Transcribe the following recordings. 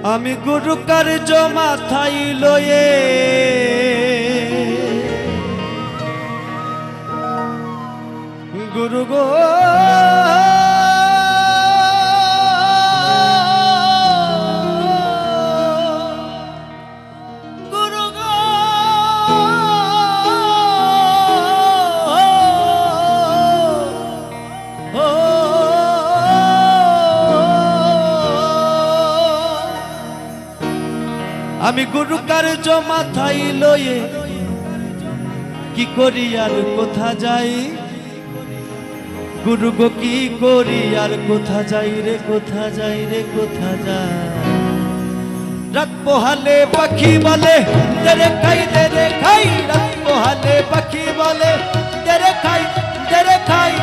আমি গুরু কার্য মাথায় লয়ে গুরু গো গুরু গো আমি গুরু কার্য মাথায় লয়ে কি করি আর কোথা যাই গুরু গো কি করি আর কোথা যাই রে কোথা যাই রে কোথা যাই রাত পোহালে পাখি বলে তেরে খাই রাত পোহালে পাখি বলে তেরে খাই তেরে খাই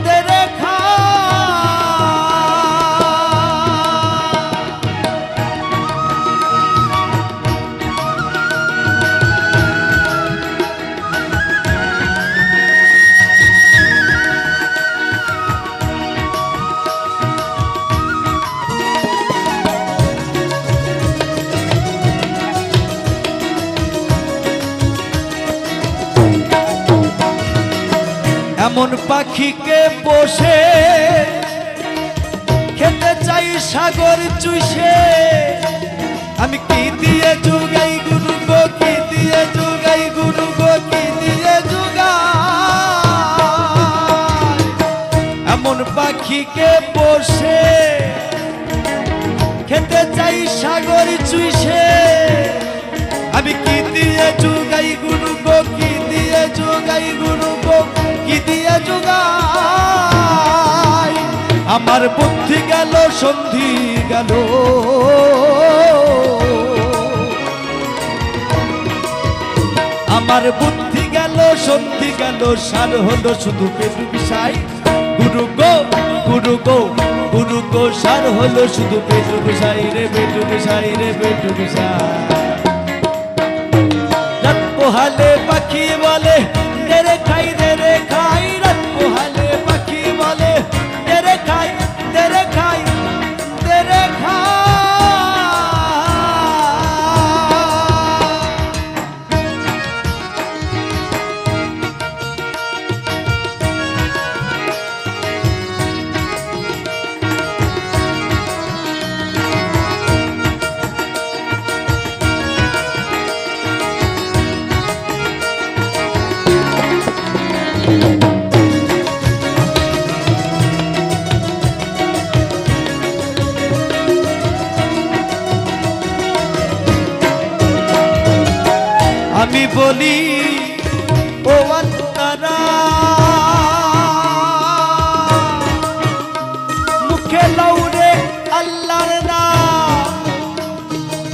তেরে খাই এমন পাখিকে বসে খেতে চাই সাগর চুষে আমি কি দিয়ে জুগাই গুরু গো কি দিয়ে জুগাই গুরু গো কি দিয়ে জুগাই এমন পাখিকে বসে খেতে চাই সাগর চুষে আমি কি দিয়ে জুগাই গুরু গো কি দিয়ে জুগাই গুরু গো কি দিয়ে জুগাই আমার বুদ্ধি গেল সন্ধি গেল আমার বুদ্ধি গেল সন্ধি গেল সার হলো শুধু পেটু বিষাই গুরু গো গুরু গো গুরু গো সার হলো শুধু পেটু বিষাই রে পেটু বিষাই রে পেটু বিষাই রাত পোহালে পাখি বলে তেরে খাই রাত পোহালে পাখি বলে তেরে খাই তেরে খাই তেরে খাই আমি বলি ও আত্মারা মুখে লাউরে আল্লাহর নাম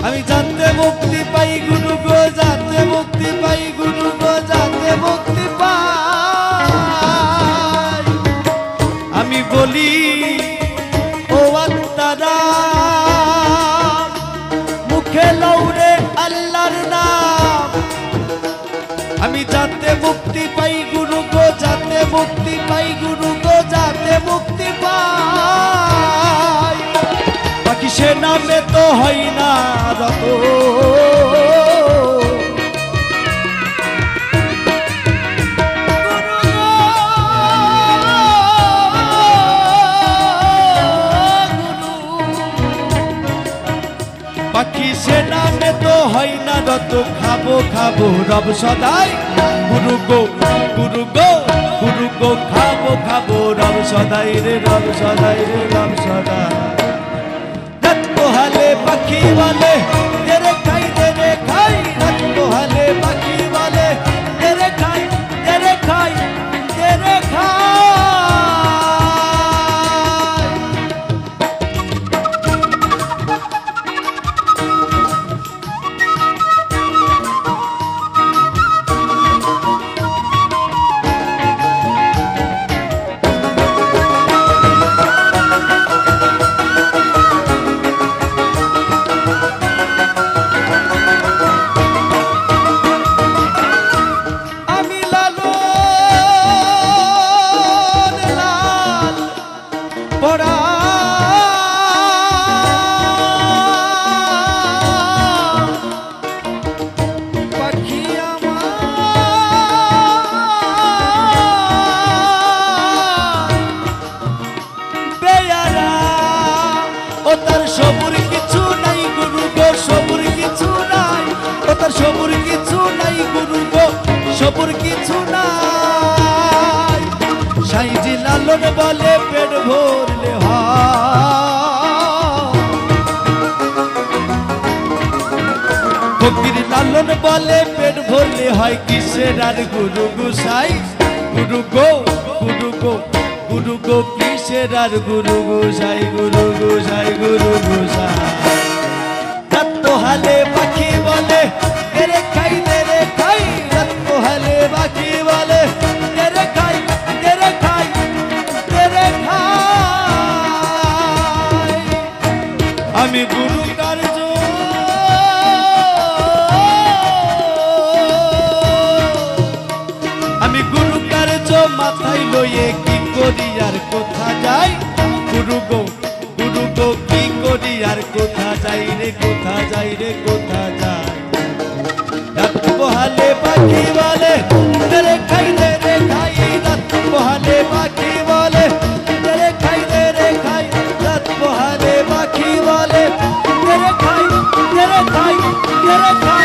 আমি জানতে মুক্তি পাই গুরু গো জানতে মুক্তি পাই গুরু গো জানতে মুক্তি পাই আমি বলি ও আত্মারা মুখে লাউরে আল্লাহর নাম আমি যাতে মুক্তি পাই গুরু গো যাতে মুক্তি পাই গুরু গো যাতে মুক্তি পাই বাকি সে নামে তো হয় না রত পাখি সে নামে তো হয় না রত খাবো খাবো রব সদাই গুরু গো গুরু গো গুরু গো খাবো খাবো রব সদাই রে রব সদাই রে রব সদাই রাত পোহালে পাখি বলে তেরে খাই রাত পোহালে পাখি বলে তেরে খাই তেরে খাই তেরে খাই ফকির লালন বলে পেট ভরলে হয় কিসের আর গুরু গোসাই গুরু গো গুরু গো গুরু গো কিসের আর গুরু গোসাই গুরু গোসাই গুরু গোসাই রাত পোহালে পাখি বলে তেরে খাই রাত পোহালে পাখি বলে তেরে খাই তেরে খাই তেরে খাই আমি গুরু কার্য আমি গুরু কার্য মাথায় লইয়ে কি করি আর কোথা যাই গুরু গো কি করি আর কোথা যাই রে কোথা যাই রে কোথা যাই রাত পোহালে পাখি বলে তেরে খাই রাত পোহালে পাখি বলে তেরে খাই রাত পোহালে পাখি বলে তেরে খাই তেরে খাই তেরে খাই